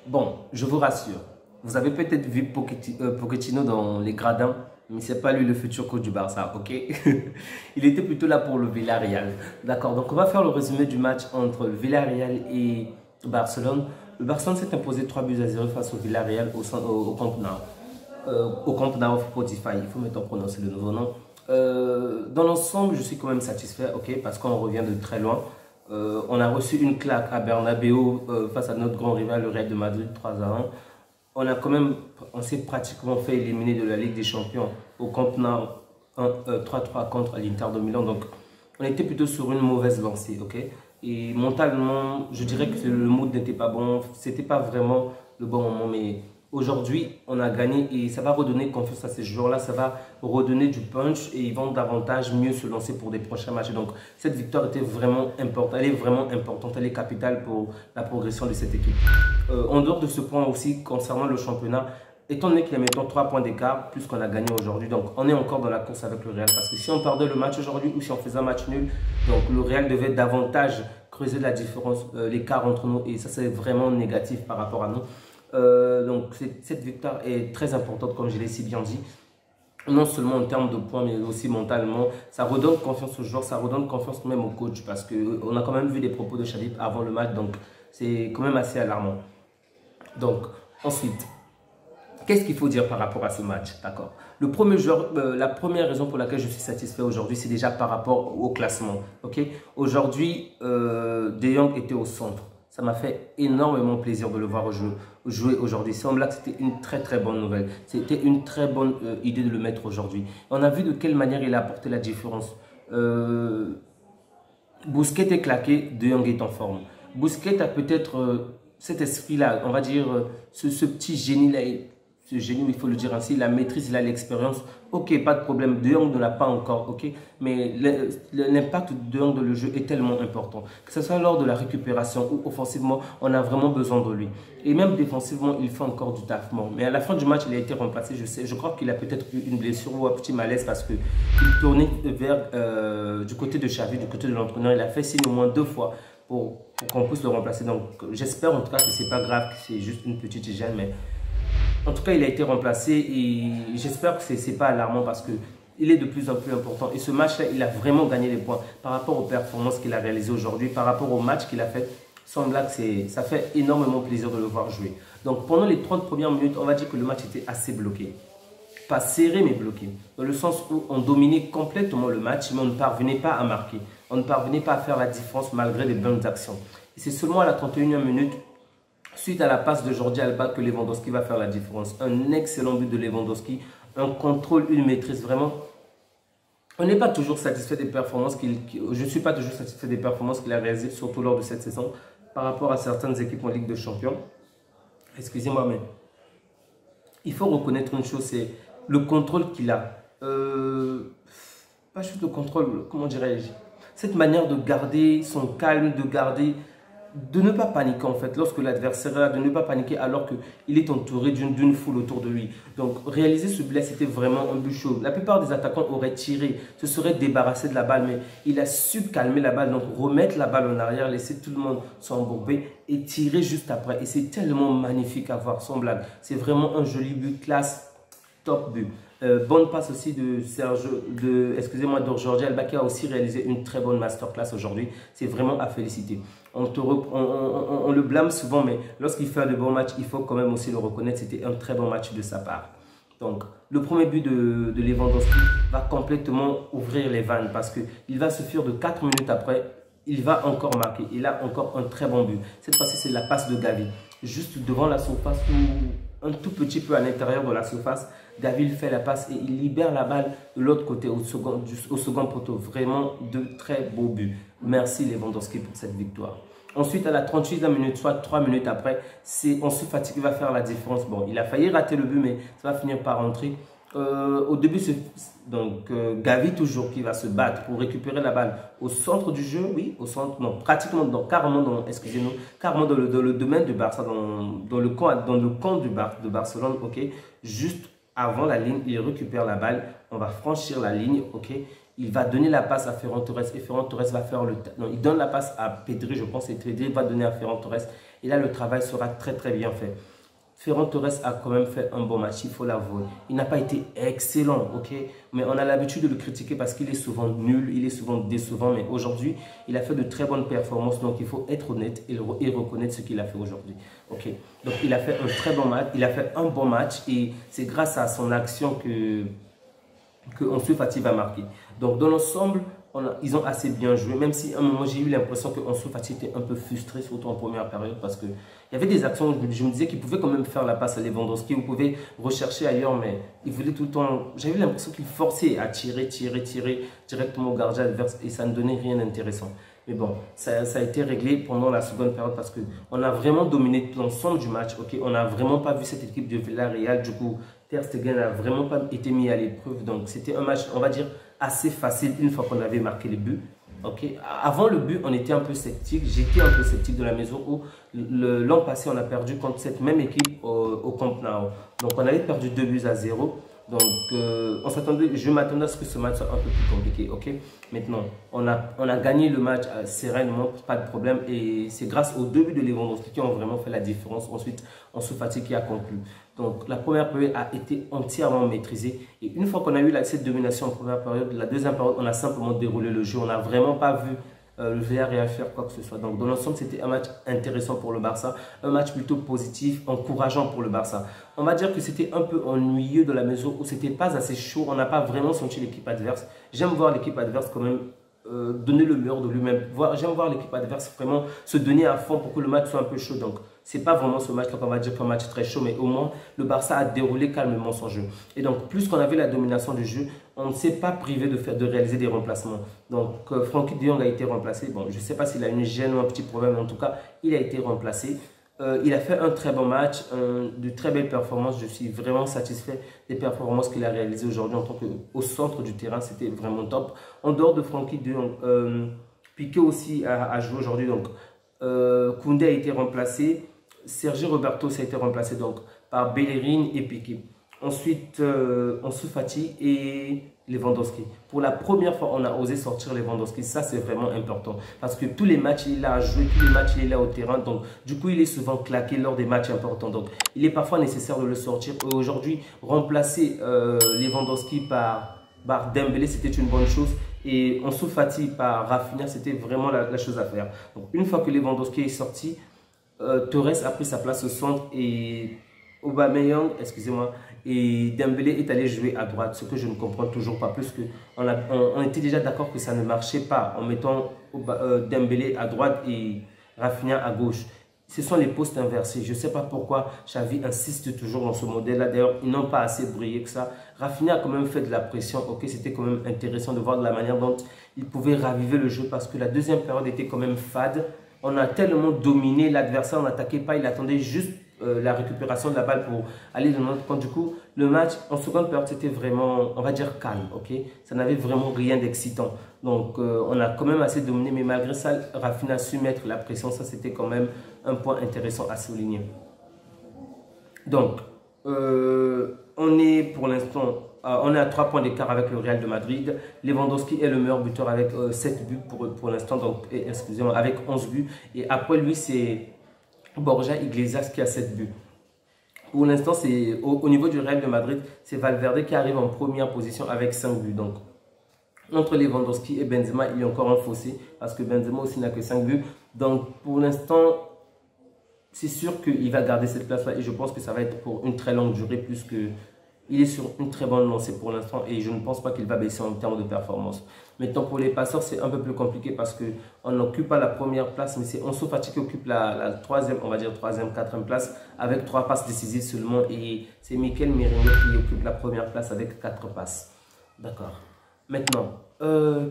Bon, je vous rassure, vous avez peut-être vu Pochettino dans les gradins, mais ce n'est pas lui le futur coach du Barça, ok? Il était plutôt là pour le Villarreal. D'accord, donc on va faire le résumé du match entre le Villarreal et Barcelone. Le Barcelone s'est imposé 3 buts à 0 face au Villarreal au Camp Nou. Au Camp Nou Spotify, il faut maintenant prononcer le nouveau nom. Dans l'ensemble, je suis quand même satisfait, ok, parce qu'on revient de très loin. On a reçu une claque à Bernabeu face à notre grand rival, le Real de Madrid, 3-1. On s'est pratiquement fait éliminer de la Ligue des Champions au Camp Nou 3-3 contre l'Inter de Milan. Donc, on était plutôt sur une mauvaise lancée, ok? Et mentalement, je dirais que le mood n'était pas bon, c'était pas vraiment le bon moment, mais aujourd'hui, on a gagné et ça va redonner confiance à ces joueurs-là, ça va redonner du punch et ils vont davantage mieux se lancer pour des prochains matchs. Donc, cette victoire était vraiment importante, elle est vraiment importante, elle est capitale pour la progression de cette équipe. En dehors de ce point aussi, concernant le championnat, étant donné qu'il y a maintenant 3 points d'écart, plus qu'on a gagné aujourd'hui, donc on est encore dans la course avec le Real. Parce que si on perdait le match aujourd'hui ou si on faisait un match nul, donc le Real devait davantage creuser la différence, l'écart entre nous et ça c'est vraiment négatif par rapport à nous. Donc cette victoire est très importante comme je l'ai si bien dit. Non seulement en termes de points, mais aussi mentalement. Ça redonne confiance aux joueurs, ça redonne confiance même au coach. Parce qu'on a quand même vu des propos de Xavi avant le match, donc c'est quand même assez alarmant. Donc, ensuite, qu'est-ce qu'il faut dire par rapport à ce match? D'accord. La première raison pour laquelle je suis satisfait aujourd'hui, c'est déjà par rapport au classement. Ok. Aujourd'hui, De Jong était au centre. Ça m'a fait énormément plaisir de le voir jouer aujourd'hui. C'est là que c'était une très très bonne nouvelle. C'était une très bonne idée de le mettre aujourd'hui. On a vu de quelle manière il a apporté la différence. Bousquet est claqué, De Jong est en forme. Bousquet a peut-être cet esprit-là, on va dire, ce petit génie-là, ce génie, il faut le dire ainsi, la maîtrise, il a l'expérience. Ok, pas de problème, De Jong ne l'a pas encore, ok, mais l'impact de De Jong dans le jeu est tellement important. Que ce soit lors de la récupération ou offensivement, on a vraiment besoin de lui. Et même défensivement, il fait encore du taffement. Mais à la fin du match, il a été remplacé, je crois qu'il a peut-être eu une blessure ou un petit malaise parce qu'il tournait vers, du côté de Xavi, du côté de l'entraîneur. Il a fait signe au moins 2 fois pour qu'on puisse le remplacer. Donc j'espère en tout cas que ce n'est pas grave, que c'est juste une petite hygiène, mais en tout cas il a été remplacé et j'espère que ce n'est pas alarmant parce que il est de plus en plus important. Et ce match-là, il a vraiment gagné les points par rapport aux performances qu'il a réalisées aujourd'hui, par rapport au match qu'il a fait. Sans blague, ça fait énormément plaisir de le voir jouer. Donc pendant les 30 premières minutes, on va dire que le match était assez bloqué. Pas serré, mais bloqué. Dans le sens où on dominait complètement le match, mais on ne parvenait pas à marquer. On ne parvenait pas à faire la différence malgré les bonnes actions. Et c'est seulement à la 31e minute, suite à la passe de Jordi Alba, que Lewandowski va faire la différence. Un excellent but de Lewandowski, un contrôle, une maîtrise. Vraiment, on n'est pas toujours satisfait des performances je ne suis pas toujours satisfait des performances qu'il a réalisées, surtout lors de cette saison, par rapport à certaines équipes en Ligue des Champions. Excusez-moi, mais il faut reconnaître une chose, c'est le contrôle qu'il a. Pas juste le contrôle, comment dirais-je? Cette manière de garder son calme, de ne pas paniquer en fait, lorsque l'adversaire est là, de ne pas paniquer alors qu'il est entouré d'une foule autour de lui. Donc réaliser ce blé, c'était vraiment un but chaud. La plupart des attaquants auraient tiré, se seraient débarrassés de la balle, mais il a su calmer la balle, donc remettre la balle en arrière, laisser tout le monde s'embourber et tirer juste après. Et c'est tellement magnifique à voir, sans blague. C'est vraiment un joli but, classe, top but. Bonne passe aussi de Jordi Alba qui a aussi réalisé une très bonne masterclass aujourd'hui. C'est vraiment à féliciter. On le blâme souvent, mais lorsqu'il fait de bons matchs, il faut quand même aussi le reconnaître. C'était un très bon match de sa part. Donc, le premier but de Lewandowski va complètement ouvrir les vannes parce qu'il va suffire de 4 minutes après, il va encore marquer. Il a encore un très bon but. Cette fois-ci, c'est la passe de Gavi. Juste devant la surface ou un tout petit peu à l'intérieur de la surface, Gavi fait la passe et il libère la balle de l'autre côté au second poteau. Vraiment de très beaux buts. Merci Lewandowski pour cette victoire. Ensuite, à la 38e minute, soit 3 minutes après, c'est Ansu Fati qui va faire la différence. Bon, il a failli rater le but, mais ça va finir par rentrer. Au début, c'est donc Gavi toujours qui va se battre pour récupérer la balle au centre du jeu, oui, au centre, non, pratiquement, carrément dans le domaine du Barça, dans le camp de Barcelone, ok, juste avant la ligne, il récupère la balle, on va franchir la ligne, ok. Il va donner la passe à Ferran Torres et Ferran Torres va faire le... Non, il donne la passe à Pedri, je pense, et Pedri va donner à Ferran Torres. Et là, le travail sera très très bien fait. Ferran Torres a quand même fait un bon match, il faut l'avouer. Il n'a pas été excellent, ok? Mais on a l'habitude de le critiquer parce qu'il est souvent nul, il est souvent décevant. Mais aujourd'hui, il a fait de très bonnes performances. Donc, il faut être honnête et reconnaître ce qu'il a fait aujourd'hui, ok? Donc, il a fait un très bon match, il a fait un bon match. Et c'est grâce à son action que Ansu Fati va marquer. Donc, dans l'ensemble, ils ont assez bien joué, même si à un moment, j'ai eu l'impression que Ansu Fati était un peu frustré, surtout en première période, parce qu'il y avait des actions où je me disais qu'il pouvait quand même faire la passe à Lewandowski, vous pouvez rechercher ailleurs, mais il voulait tout le temps... J'avais l'impression qu'il forçait à tirer directement au gardien adverse, et ça ne donnait rien d'intéressant. Mais bon, ça a été réglé pendant la seconde période parce qu'on a vraiment dominé l'ensemble du match. Ok, on n'a vraiment pas vu cette équipe de Villarreal. Du coup, Ter Stegen n'a vraiment pas été mis à l'épreuve. Donc, c'était un match, on va dire, assez facile une fois qu'on avait marqué les buts. Ok, avant le but, on était un peu sceptique. J'étais un peu sceptique de la mesure où l'an passé, on a perdu contre cette même équipe au Camp Nou. Donc, on avait perdu 2 buts à 0. Donc, je m'attendais à ce que ce match soit un peu plus compliqué, ok? Maintenant, on a gagné le match sereinement, pas de problème. Et c'est grâce aux 2 buts de Lewandowski qui ont vraiment fait la différence. Ensuite, Ansu Fati qui a conclu. Donc, la première période a été entièrement maîtrisée. Et une fois qu'on a eu cette domination en première période, la deuxième période, on a simplement déroulé le jeu. On n'a vraiment pas vu le Villarreal faire quoi que ce soit. Donc, dans l'ensemble, c'était un match intéressant pour le Barça. Un match plutôt positif, encourageant pour le Barça. On va dire que c'était un peu ennuyeux dans la mesure où c'était pas assez chaud. On n'a pas vraiment senti l'équipe adverse. J'aime voir l'équipe adverse quand même donner le meilleur de lui-même. J'aime voir l'équipe adverse vraiment se donner à fond pour que le match soit un peu chaud. Donc, c'est pas vraiment ce match-là qu'on va dire qu'un match très chaud, mais au moins, le Barça a déroulé calmement son jeu. Et donc, plus qu'on avait la domination du jeu, on ne s'est pas privé de réaliser des remplacements. Donc, Frenkie de Jong a été remplacé. Bon, je ne sais pas s'il a une gêne ou un petit problème, mais en tout cas, il a été remplacé. Il a fait un très bon match, de très belles performances. Je suis vraiment satisfait des performances qu'il a réalisées aujourd'hui en tant qu'au centre du terrain. C'était vraiment top. En dehors de Frenkie de Jong, Piqué aussi a joué aujourd'hui. Donc, Koundé a été remplacé. Sergio Roberto a été remplacé donc, par Bellerin et Piqué. Ensuite, Ansu Fati et Lewandowski. Pour la première fois, on a osé sortir Lewandowski. Ça, c'est vraiment important. Parce que tous les matchs, il est là à jouer, tous les matchs, il est là au terrain. Donc, du coup, il est souvent claqué lors des matchs importants. Donc, il est parfois nécessaire de le sortir. Aujourd'hui, remplacer Lewandowski par Dembélé, c'était une bonne chose. Et Ansu Fati par Rafinha, c'était vraiment la chose à faire. Donc, une fois que Lewandowski est sorti, Torres a pris sa place au centre et Aubameyang, excusez-moi, et Dembélé est allé jouer à droite, ce que je ne comprends toujours pas, plus que on était déjà d'accord que ça ne marchait pas en mettant Dembélé à droite et Rafinha à gauche. Ce sont les postes inversés. Je ne sais pas pourquoi Xavi insiste toujours dans ce modèle-là. D'ailleurs, ils n'ont pas assez brillé que ça. Rafinha a quand même fait de la pression. Ok, c'était quand même intéressant de voir de la manière dont il pouvait raviver le jeu parce que la deuxième période était quand même fade. On a tellement dominé l'adversaire, on n'attaquait pas, il attendait juste la récupération de la balle pour aller dans notre camp. Du coup, le match en seconde période, c'était vraiment, on va dire, calme. Ok, ça n'avait vraiment rien d'excitant. Donc, on a quand même assez dominé, mais malgré ça, Rafinha a su mettre la pression. Ça, c'était quand même un point intéressant à souligner. Donc, on est pour l'instant... on est à 3 points d'écart avec le Real de Madrid. Lewandowski est le meilleur buteur avec 7 buts pour l'instant, donc excusez-moi, avec 11 buts. Et après lui, c'est Borja Iglesias qui a 7 buts. Pour l'instant, c'est au niveau du Real de Madrid, c'est Valverde qui arrive en première position avec 5 buts. Donc, entre Lewandowski et Benzema, il y a encore un fossé parce que Benzema aussi n'a que 5 buts. Donc, pour l'instant, c'est sûr qu'il va garder cette place-là et je pense que ça va être pour une très longue durée plus que... Il est sur une très bonne lancée pour l'instant et je ne pense pas qu'il va baisser en termes de performance. Maintenant, pour les passeurs, c'est un peu plus compliqué parce qu'on n'occupe pas la première place, mais c'est Ansu Fati qui occupe la troisième, on va dire troisième, quatrième place avec 3 passes décisives seulement. Et c'est Mikel Merino qui occupe la première place avec 4 passes. D'accord. Maintenant,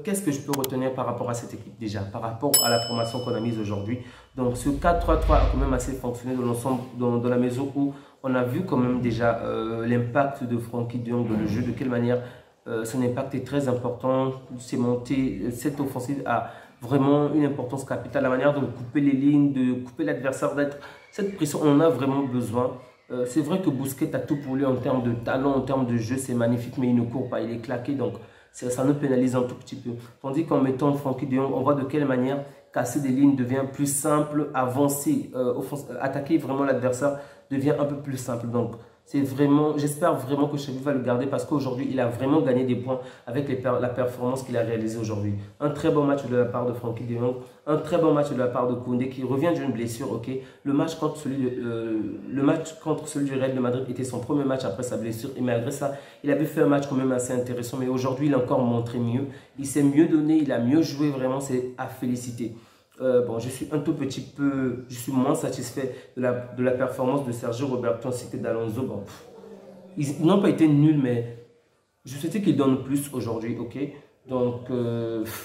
qu'est-ce que je peux retenir par rapport à cette équipe déjà, par rapport à la formation qu'on a mise aujourd'hui? Donc, ce 4-3-3 a quand même assez fonctionné dans l'ensemble, dans la mesure où on a vu quand même déjà l'impact de Frenkie de Jong dans le jeu, de quelle manière son impact est très important. C'est monté, cette offensive a vraiment une importance capitale, la manière de couper les lignes, de couper l'adversaire, d'être cette pression, on en a vraiment besoin. C'est vrai que Bousquet a tout pour lui en termes de talent, en termes de jeu, c'est magnifique, mais il ne court pas, il est claqué, donc ça nous pénalise un tout petit peu. Tandis qu'en mettant Frenkie de Jong, on voit de quelle manière casser des lignes devient plus simple, avancer, attaquer vraiment l'adversaire devient un peu plus simple. Donc, c'est vraiment, j'espère vraiment que Xavi va le garder parce qu'aujourd'hui, il a vraiment gagné des points avec la performance qu'il a réalisée aujourd'hui. Un très bon match de la part de Frenkie de Jong, un très bon match de la part de Koundé qui revient d'une blessure. Ok, le match contre celui du Real de Madrid était son premier match après sa blessure et malgré ça, il avait fait un match quand même assez intéressant. Mais aujourd'hui, il a encore montré mieux. Il s'est mieux donné, il a mieux joué. Vraiment, c'est à féliciter. Bon, je suis un tout petit peu, je suis moins satisfait de la performance de Sergio Roberto ainsi que d'Alonso. Bon, ils n'ont pas été nuls, mais je souhaitais qu'ils donnent plus aujourd'hui, ok? Donc,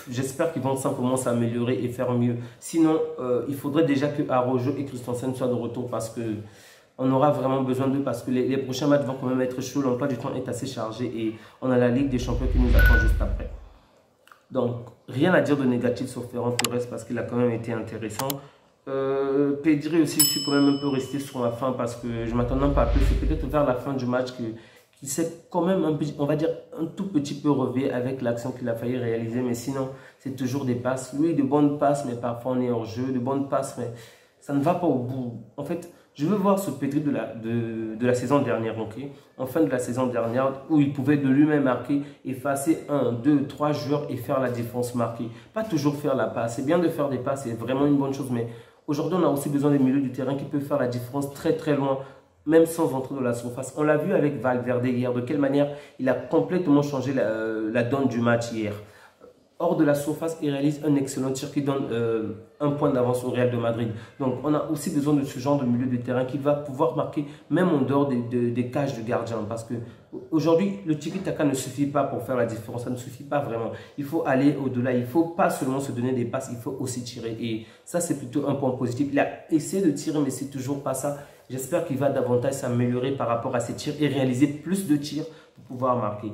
j'espère qu'ils vont simplement s'améliorer et faire mieux. Sinon, il faudrait déjà que Araujo et Christensen soient de retour parce que on aura vraiment besoin d'eux parce que les prochains matchs vont quand même être chauds. L'emploi du temps est assez chargé et on a la Ligue des Champions qui nous attend juste après. Donc, rien à dire de négatif sur Ferran Torres parce qu'il a quand même été intéressant. Pedri aussi, je suis quand même un peu resté sur ma fin parce que je m'attendais pas à plus. C'est peut-être vers la fin du match qu'il s'est quand même, on va dire, un tout petit peu relevé avec l'action qu'il a failli réaliser. Mais sinon, c'est toujours des passes. Oui, de bonnes passes, mais parfois on est hors jeu. De bonnes passes, mais ça ne va pas au bout. En fait, je veux voir ce Pedri de la saison dernière, ok? En fin de la saison dernière, où il pouvait de lui-même marquer, effacer 1, 2, 3 joueurs et faire la défense marquée. Pas toujours faire la passe. C'est bien de faire des passes, c'est vraiment une bonne chose, mais aujourd'hui, on a aussi besoin des milieux du terrain qui peuvent faire la différence très très loin, même sans entrer dans la surface. On l'a vu avec Valverde hier, de quelle manière il a complètement changé la donne du match hier. Hors de la surface, il réalise un excellent tir qui donne un point d'avance au Real de Madrid. Donc, on a aussi besoin de ce genre de milieu de terrain qui va pouvoir marquer même en dehors des cages de gardien. Parce que aujourd'hui, le tiki-taka ne suffit pas pour faire la différence. Ça ne suffit pas vraiment. Il faut aller au-delà. Il ne faut pas seulement se donner des passes, il faut aussi tirer. Et ça, c'est plutôt un point positif. Il a essayé de tirer, mais c'est toujours pas ça. J'espère qu'il va davantage s'améliorer par rapport à ses tirs et réaliser plus de tirs pour pouvoir marquer.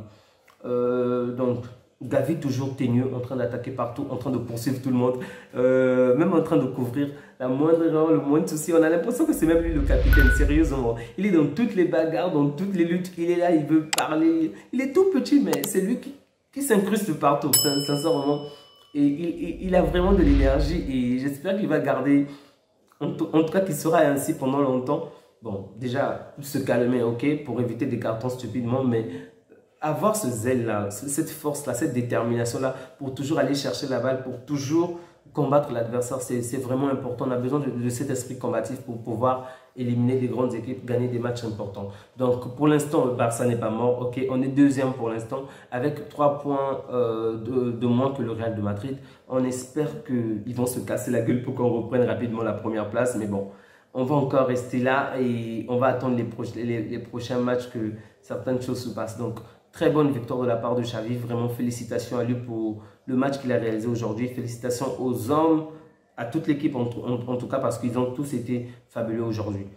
Donc, Gavi toujours teigneux, en train d'attaquer partout, en train de poursuivre tout le monde, même en train de couvrir la moindre erreur, le moindre souci. On a l'impression que c'est même lui le capitaine, sérieusement. Il est dans toutes les bagarres, dans toutes les luttes, il est là, il veut parler. Il est tout petit, mais c'est lui qui s'incruste partout, sincèrement. Et il a vraiment de l'énergie et j'espère qu'il va garder, en tout cas qu'il sera ainsi pendant longtemps. Bon, déjà, se calmer, ok, pour éviter des cartons stupidement, mais avoir ce zèle-là, cette force-là, cette détermination-là pour toujours aller chercher la balle, pour toujours combattre l'adversaire, c'est vraiment important. On a besoin de cet esprit combatif pour pouvoir éliminer des grandes équipes, gagner des matchs importants. Donc pour l'instant, le Barça n'est pas mort. Ok, on est deuxième pour l'instant avec 3 points de moins que le Real de Madrid. On espère qu'ils vont se casser la gueule pour qu'on reprenne rapidement la première place. Mais bon, on va encore rester là et on va attendre les prochains matchs que certaines choses se passent. Donc, très bonne victoire de la part de Xavi. Vraiment, félicitations à lui pour le match qu'il a réalisé aujourd'hui. Félicitations aux hommes, à toute l'équipe en tout cas, parce qu'ils ont tous été fabuleux aujourd'hui.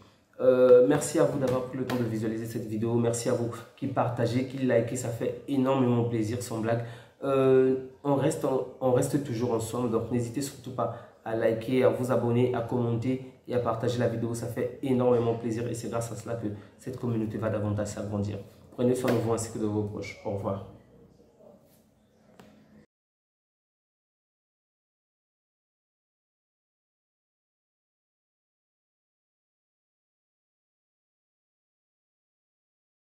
Merci à vous d'avoir pris le temps de visualiser cette vidéo. Merci à vous qui partagez, qui likez. Ça fait énormément plaisir, sans blague. On reste toujours ensemble. Donc, n'hésitez surtout pas à liker, à vous abonner, à commenter et à partager la vidéo. Ça fait énormément plaisir et c'est grâce à cela que cette communauté va davantage s'agrandir. Prenez soin de vous ainsi que de vos proches. Au revoir.